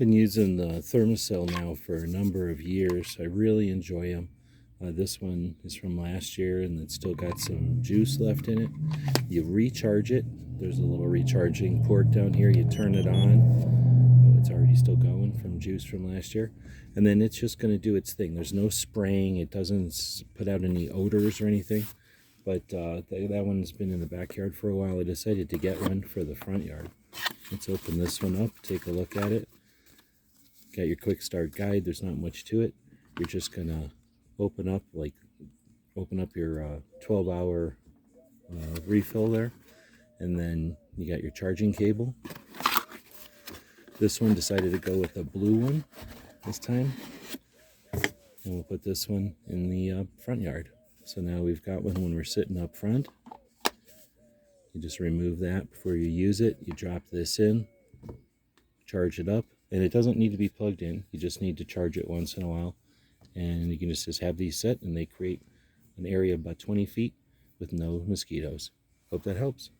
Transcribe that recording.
Been using the Thermacell now for a number of years. I really enjoy them. This one is from last year and it's still got some juice left in it. You recharge it. There's a little recharging port down here. You turn it on. Oh, it's already still going from juice from last year. And then it's just going to do its thing. There's no spraying. It doesn't put out any odors or anything. But that one's been in the backyard for a while. I decided to get one for the front yard. Let's open this one up, take a look at it. Got your quick start guide. There's not much to it. You're just going to open up your 12-hour refill there. And then you got your charging cable. This one decided to go with the blue one this time. And we'll put this one in the front yard. So now we've got one when we're sitting up front. You just remove that before you use it. You drop this in, charge it up, and it doesn't need to be plugged in. You just need to charge it once in a while. And you can just have these set, and they create an area of about 20 feet with no mosquitoes. Hope that helps.